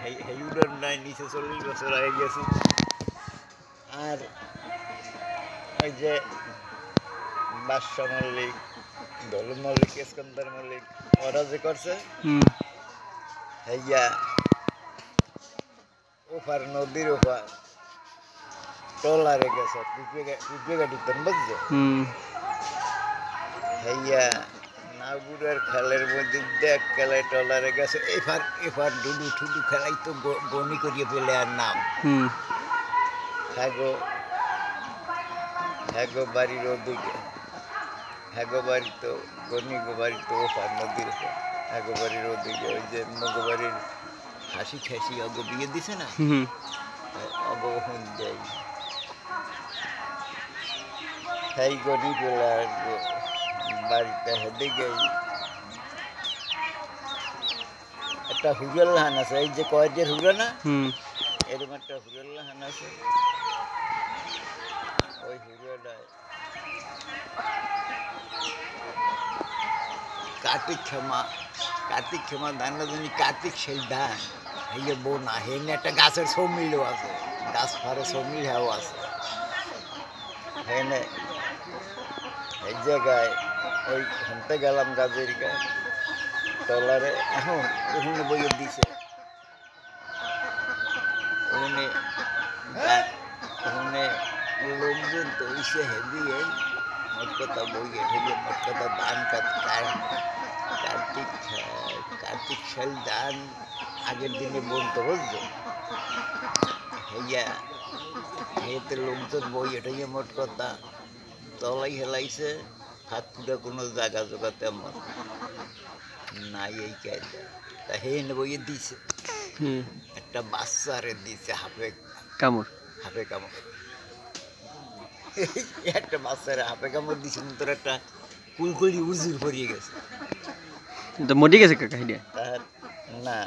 হেইউডার নাই নিচে 40 বছর আগে গেছি। আর ওই যে বাদশা মল্লিক, দৌলত মল্লিক, ইস্কন্দর মল্লিক ওরা যে করছে হেইয়া ওপার নদীর ওপার ট্রলারে গেছে পিঁপড়ে গাড়িতেন বুঝছো? হেইয়া নাগুরের খালের মধ্যে দেখ খেলায় ট্রলারে গেছে এফার ডুডু ঠুডু খেলাই তো গনি করিয়ে পেলে আর নাম হ্যাগো বাড়ির ওদিকে হ্যাগো বাড়ি তো গনি বাড়ি তো ওপার নদীর ওপার হ্যাগো বাড়ির ওদিকে ওই যে মগো বাড়ির হাসি ঠাসি অগ বিয়ে দিছে না অগ দেয় হ্যাঁ গনি পেলে আর বাড়িটা হেঁটে গেই একটা হুরেল হান আছে এই যে কয়েকদের হুরে না এরকম একটা হুরেল হান আছে ওই হুরেটায় কার্তিক ক্ষমা ধান জানি কার্তিক সেই ধান এই যে বোনা হেনে একটা গাছের সৌমিলও আছে গাছ ফারে সৌমিল হ্যাও আছে হেনে এই জায়গায় ওই হানতে গেলাম গাছের গায়ে ট্রলারে এখন ওখানে বইয়ে দিছে ওখানে লোকজন তো ইসে হেবি এই মোট কথা বইয়ে ঢেলে মোট কথা ধান কার্তিক সাল ধান আগের দিনে বলতো বুঝছো হইয়া এতে লোকজন বইয়ে ঢেলে মোট কথা তলাই হেলাইছে হাতটা কোনো জায়গা জোগা তেমন নাই এই কায়দা তা হেনে বইয়ে দিছে একটা বাচ্চারে দিছে হাফে কামড় একটা বাচ্চারে হাফে কামড় দিছে তোর একটা কুলকুলি উজুর পড়িয়ে গেছে মরে গেছে কাহিনী না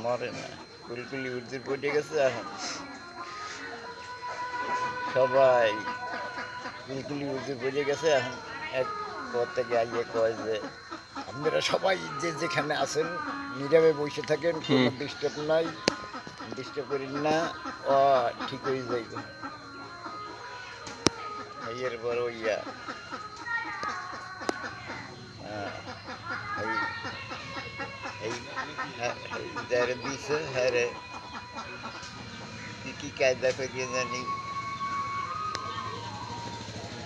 মরে না কুলকুলি উজুর পড়িয়ে গেছে এখন সবাই কুলকুলি উজুর পড়িয়ে গেছে এখন এক পর থেকে আইয়ে কয় যে আপনারা সবাই যে যেখানে আছেন নীরবে বসে থাকেন কোনো ডিস্টার্ব নাই ডিস্টার্ব করেন না ও ঠিক হয়ে যাইবে এরপর ওইয়া যারা দিছে হ্যাঁ রে কি কায়দা করিয়ে জানি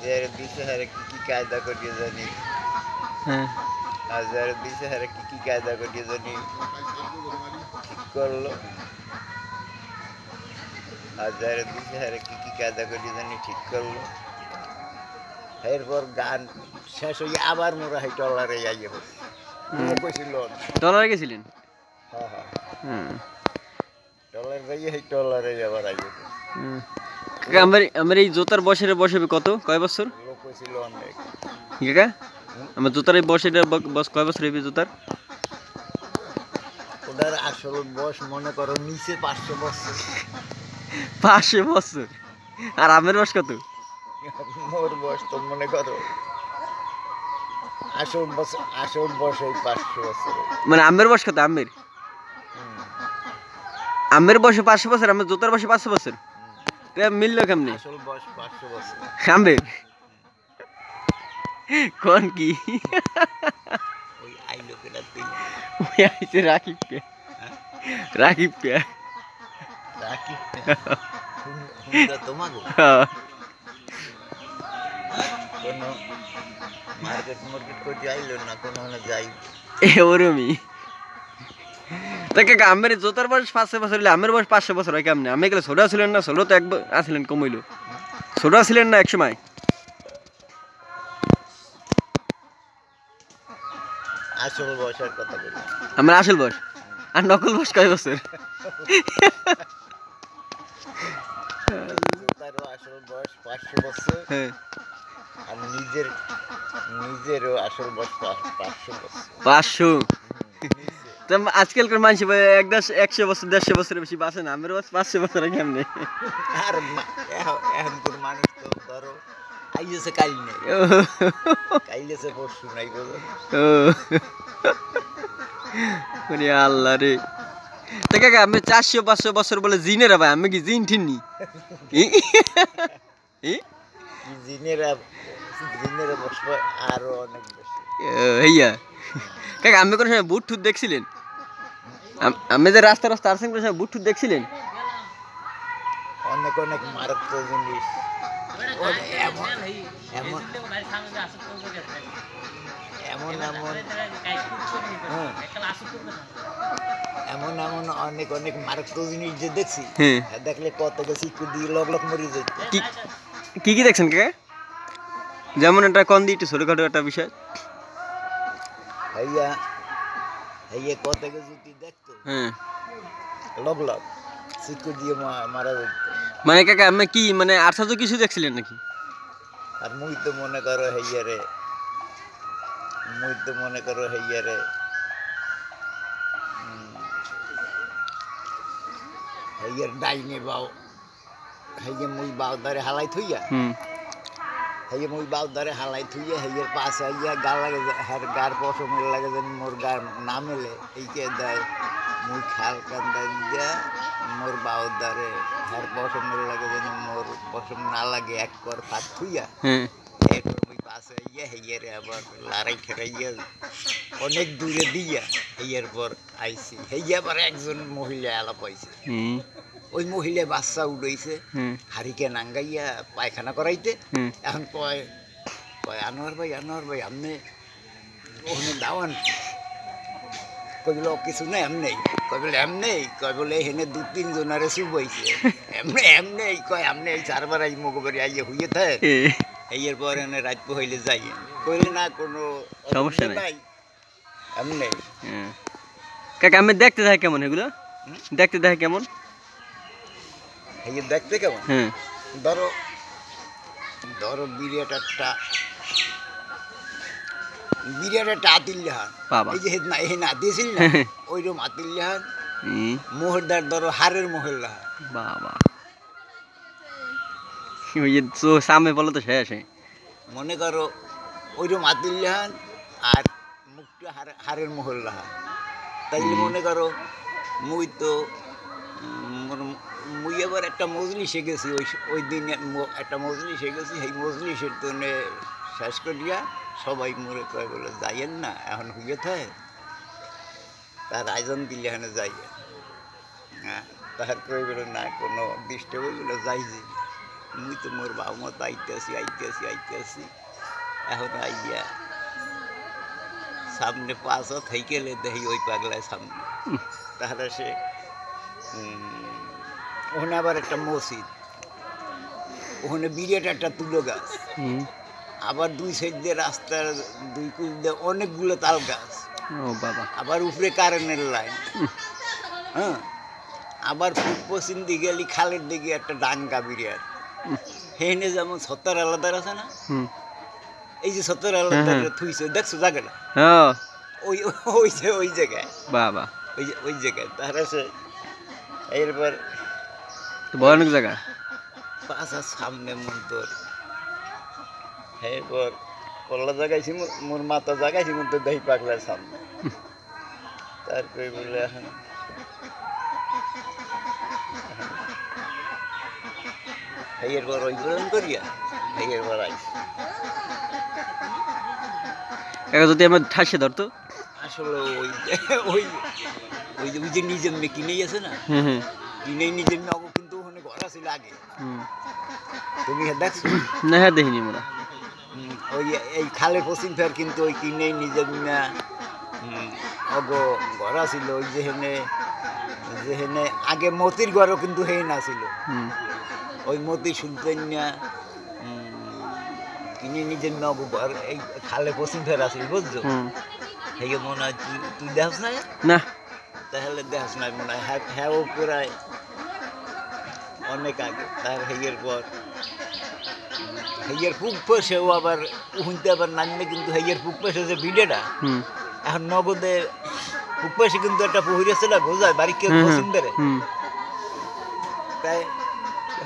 যারা দিছে হ্যাঁ কি কায়দা করিয়ে জানি আর যারা দিছে হ্যাঁ কি কায়দা করিয়ে জানি ঠিক করলো আর যারা দিছে হ্যাঁ কি কায়দা করিয়ে জানি ঠিক করলো এরপর গান শেষ হয়ে আবার মোরা হয় ট্রলারে যাইয়ে কইছিল ট্রলারে গেছিলেন হ্যাঁ ট্রলার যাইয়ে হয় ট্রলারে আবার আইয়ে আমার এই জোতার বয়সের বসবে কয় বছর লোক কইছিল অনেক কাকা আমার জুতার এই বয়সের বয়স কয় বছর হবে জুতার ওটার আসল বয়স মনে করো নিচে 500 বছর 500 বছর আর আমের বয়স কত মোর বয়স তো মনে করো আসল বয়স ওই 500 বছর মানে আমের বয়স কত আমের বয়সে 500 বছর আমার জুতার বয়সে 500 বছর মিললো কেমনি আসল বয়স 500 বছর আমের কোন কি ওই আইলো কেডা তুই ওই আইছে রাকিব কে হুন্ডা তোমাগো কোন মার্কেট করে আইলো না কোনো না যাই ওরমই তা কাকা আমের জোতার বয়স 500 বছর হলে আমের বয়স 500 বছর হয় কেমনে আমি গেলে ছোট ছিলেন না ছোট তো একবার আসলেন কমইলো ছোট ছিলেন না এক সময় আসল বয়সের কথা বলি আমার আসল বয়স আর নকল বয়স কয় বছর তারও আসল বয়স 500 বছর হ্যাঁ আর নিজেরও আসল বয়স 500 বছর 500 আজকালকার মানুষ 100 বছর 150 বছরের বেশি বাঁচে না আমার 500 বছর কেমনে আর এখন কোন মানুষ তো ধরো আইছে কাল নেই কাইলেছে পরশু নাই বলো ওরে আল্লাহ রে তো কাকা আমি 400-500 বছর বলে জিনেরা ভাই আমি কি জিন ঠিননি জিনেরা জিনেরা বসবে আরো অনেক বেশি হইয়া কাকা আমি কোনো সময় বুট ঠুট দেখছিলেন আমি যে রাস্তা রাস্তা আসছেন কোনো সময় বুট ঠুট দেখছিলেন অনেক অনেক মারাত্মক জিনিস এমন এমন এমন এমন এমন এমন অনেক অনেক মারাত্মক জিনিস যে দেখছি হ্যাঁ দেখলে কত গেছি দিয়ে লগ লগ মরে যেত কি কি কি দেখছেন কাকা যেমন একটা কোন দিই একটু ছোটখাটো একটা বিষয় ভাইয়া ভাইয়া কত গেছি দেখতো হ্যাঁ লগ লগ সিকু দিয়ে মারা যেত মানে কাকা আমি কি মানে আশ্চর্য কিছু দেখছিলেন নাকি আর মুই তো মনে করো হেইয়ারে হেইয়ার ডাইনে বাও হেইয়া মুই বাও ধরে হালাই থইয়া হেইয়া মুই বাও ধরে হালাই থইয়া হেইয়ার পাশে আইয়া গা লাগে হার গার পশমের লাগে যেন মোর গার না মেলে এইকে দেয় মুই খাল কান্দা দিয়া মোর বাও ধরে হার পশমের লাগে যেন মোর পশম না লাগে এক কর ফাঁক থইয়া এরপর মুই পাশে আইয়া হেইয়ারে আবার লড়াই খেলাইয়া অনেক দূরে দিয়া হেইয়ার পর আইছি হেইয়া আবার একজন মহিলা আলাপ হয়েছে ওই মহিলা বাচ্চা উড়াইছে হারিকে নাঙ্গাইয়া পায়খানা করাইতে এখন কয় কয় আনোয়ার ভাই আপনি ওখানে দাওয়ান কই বলে কিছু নেই এমনি কয় বলে এমনি কয় বলে এখানে 2-3 জনারে চুবাইছে এমনি কয় এমনি এই 4বার আই মগবাড়ি আইয়া হইয়ে থাকে এর পর এনে রাত হইলে যাই কইলে না কোনো সমস্যা নাই এমনি কাকা আমি দেখতে থাকি কেমন এগুলো দেখতে দেখে কেমন এই দেখতে কেমন ধরো ধরো বিরাট একটা আতিল্লাহান এই যে না এই না দিয়েছিল না ওইরকম আতিল্লাহান মোহরদার ধরো হারের মোহল্লাহান বাবা ওই যে সামনে বলো তো শেষ মনে করো ওইরকম আতিল্লাহান আর মুখটা হারের মোহল্লাহান তাইলে মনে করো মুই তো মুই এবার একটা মজলিসে গেছি ওই দিন একটা মজলিসে গেছি সেই মজলিসের তো শেষ করিয়া সবাই মরে কয় বলে যাইয়েন না এখন হইয়ে থাকে তার আয়োজন দিলে এখানে যাইয়ে হ্যাঁ তাহার কই বলে না কোনো ডিস্টার্ব বলে যাই যে মুই তো মোর বাবা মতো আইতে আসি এখন আইয়া সামনে পাঁচ থেকে দেখি ওই পাগলায় সামনে তাহলে সে ওখানে আবার একটা মসজিদ ওখানে বিরাট একটা তুলো গাছ আবার দুই সাইড দিয়ে রাস্তার দুই কুল দিয়ে অনেকগুলো তাল গাছ আবার উপরে কারেন্টের লাইন হ্যাঁ আবার পূর্ব পশ্চিম দিকে গেলি খালের দিকে একটা ডাঙ্গা বিরাট হেনে যেমন সত্তর আলাদার আছে না এই যে সত্তর আলাদার থুইছে দেখছো জায়গাটা ওই জায়গায় বাবা ওই জায়গায় তাহলে সে এরপর ভয়ানক জায়গা পাশার সামনে মন তোর এরপর পল্লা জায়গাইছি মোর মাথা জায়গাইছি মন তোর দহি পাগলার সামনে তারপরে বলে এখন এরপর ওই গ্রহণ করিয়া এরপর আইসি যদি আমার ঠাসে ধরতো আসলে ওই ওই ওই ওই যে নিজের মেয়ে কিনেই আছে না কিনেই নিজের মেয়ে কিন্তু ওখানে ঘর ছিল আগে তুমি দেখছো না হ্যাঁ দেখিনি মোরা ওই এই খালের পশ্চিম ফের কিন্তু ওই কিনেই নিজের মেয়ে অগ ঘর ছিল ওই যেহেনে আগে মতির ঘরও কিন্তু হেই না ছিল ওই মতি সুলতান কিনে নিজের মেয়ে ঘর এই খালে পশ্চিম ফের আসিল বুঝছো হেগে মনে হয় তুই দেখস না না তাহলে দেখস না মনে হয় হ্যাঁ ও প্রায় অনেক আগে তার হেগের পর হেগের পুক পয়সেও আবার শুনতে আবার নামলে কিন্তু হেগের পুক পয়সা যে ভিডিওটা এখন নগদে পুক পয়সা কিন্তু একটা পুকুর আছে না বোঝায় বাড়ি কেউ পছন্দের তাই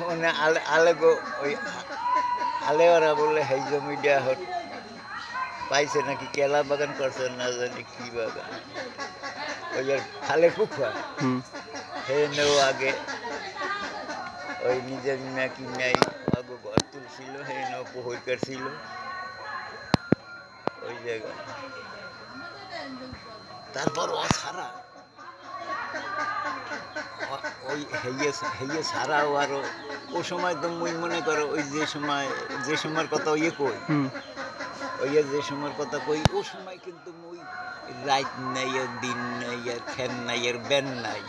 মানে আলে গো ওই আলে ওরা বললে হেই জমিটা পাইছে নাকি কেলা বাগান করছে না জানি কি বাগান ওই আর খালের পুকুর হুম হেনেও আগে ওই নিজের নাকি নাই আগে ঘর তুলছিল হেনেও পুকুর কাটছিল ওই জায়গায়। তারপর ও ছাড়া ওই হেয়ে ছাড়াও আরো ও সময় তো মুই মনে করো ওই যে সময়ের কথা ইয়ে কই হুম ওই যে সময়ের কথা কই ও সময় কিন্তু মুই রাত নাই আর দিন নাই আর ফ্যান নাই আর ব্যান নাই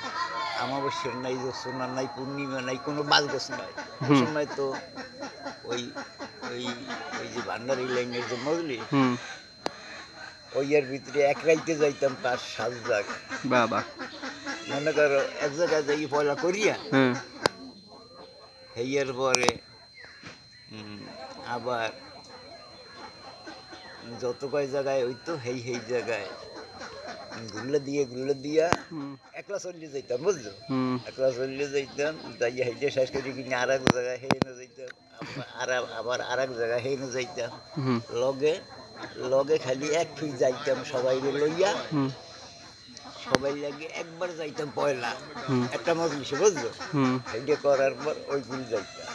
অমাবস্যার নাই জ্যোৎস্না নাই পূর্ণিমা নাই কোনো বাজগছ নাই ও হুম। সময় তো ওই ওই ওই যে ভান্ডারি লাইনের যে মজলি হুম ওই এর ভিতরে এক রাইতে যাইতাম 5-7 জায়গা বাবা মনে করো এক জায়গায় যাই পয়লা করিয়া হ্যাঁ হেয়ার পরে আবার যত কয় জায়গায় হইতো সেই জায়গায় গুল্লা দিয়া হুম একলা চলিয়ে যাইতাম বুঝলো হুম একলা চলিয়ে যাইতাম যাইয়া হেঁটে শেষ করে কিনে আর এক জায়গায় হেনে যাইতাম আবার আর এক জায়গায় হেনে যাইতাম হুম লগে লগে খালি এক ফিট যাইতাম সবাই লইয়া হুম সবাই লাগে একবার যাইতাম পয়লা হুম একটা মজলিসে বুঝলো হুম হেঁটে করার পর ওই ফুল যাইতাম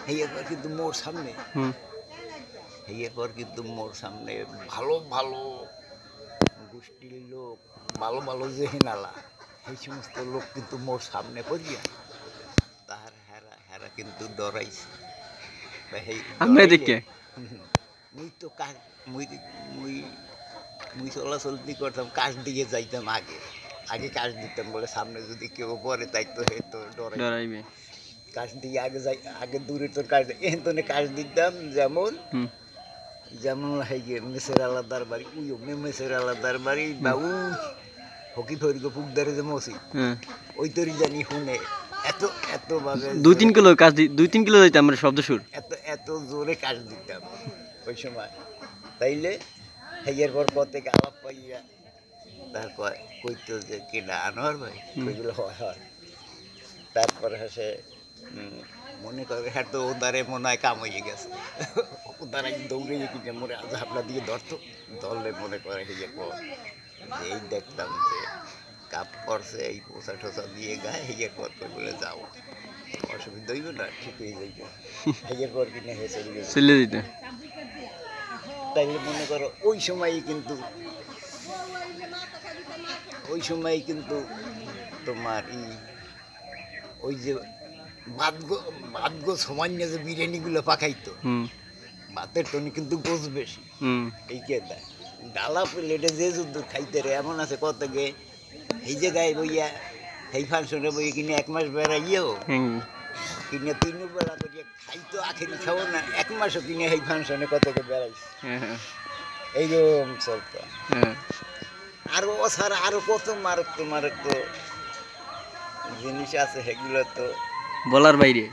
হেয়ের পর কিন্তু মোর সামনে হুম হেয়ের পর কিন্তু মোর সামনে ভালো ভালো গোষ্ঠীর লোক ভালো ভালো যে হেনালা সেই সমস্ত লোক কিন্তু মোর সামনে পড়িয়া তাহার হেরা কিন্তু ডরাইছে বা সেই আমরা ডরাইলে- দেখে মুই তো মুই মুই মুই চলাচলতি করতাম কাজ দিকে যাইতাম আগে কাজ দিতাম বলে সামনে যদি কেউ পরে তাই তো হে তো ডরাই ডরাইবে কাজ দিয়ে আগে দূরে তোর কাজ এখানে কাজ দিতাম যেমন হুম যেমন মেসের আলাদার বাড়ি মেসের আলাদার বাড়ি বা হকি ফরিগো পুকদারে যে মসজিদ হ্যাঁ ওই তোরই জানি শুনে এত এত ভাবে 2-3 কিলো কাজ 2-3 কিলো যাইতাম আমরা শব্দ সুর এত জোরে কাজ দিতাম ওই সময় তাইলে হেয়ের পর পথে আলাপ পাইয়া তারপর কইতো যে কেনা আনোয়ার ভাই ওইগুলো হয় তারপর সে মনে করে হ্যাঁ তো ওদারে মনে হয় কাম হয়ে গেছে ওদারে দৌড়ে কিনে মনে আজ আপনার দিকে ধরতো ধরলে মনে করে হেয়ে পর এই দেখতাম যে কাপ করছে এই পোষা টোসা দিয়ে গায়ে হেয়ের পর বলে যাও অসুবিধা হইব না ঠিক হয়ে যাইবে হেয়ের পর কিনে হে চলে গেছে চলে দিতে তাইলে মনে করো ওই সময়ই কিন্তু তোমার ওই যে বাদগো সমান্য যে বিরিয়ানিগুলো পাকাইতো হুম ভাতের টনি কিন্তু গোছ বেশি হুম এই কে দেয় ডালা প্লেটে যে যুদ্ধ খাইতে রে এমন আছে কত গে এই জায়গায় বইয়া এই ফাংশনে বই কিনে 1 মাস বেড়াইয়েও হুম কিনে 3 বেলা করিয়া খাইতো আখেরি খাবো না 1 মাসও কিনে এই ফাংশনে কতকে বেড়াইছে হ্যাঁ এইরকম চলতো হ্যাঁ আরো অছাড়া আরো কত মারক জিনিস আছে সেগুলো তো বলার বাইরে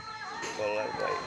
বলার বাইরে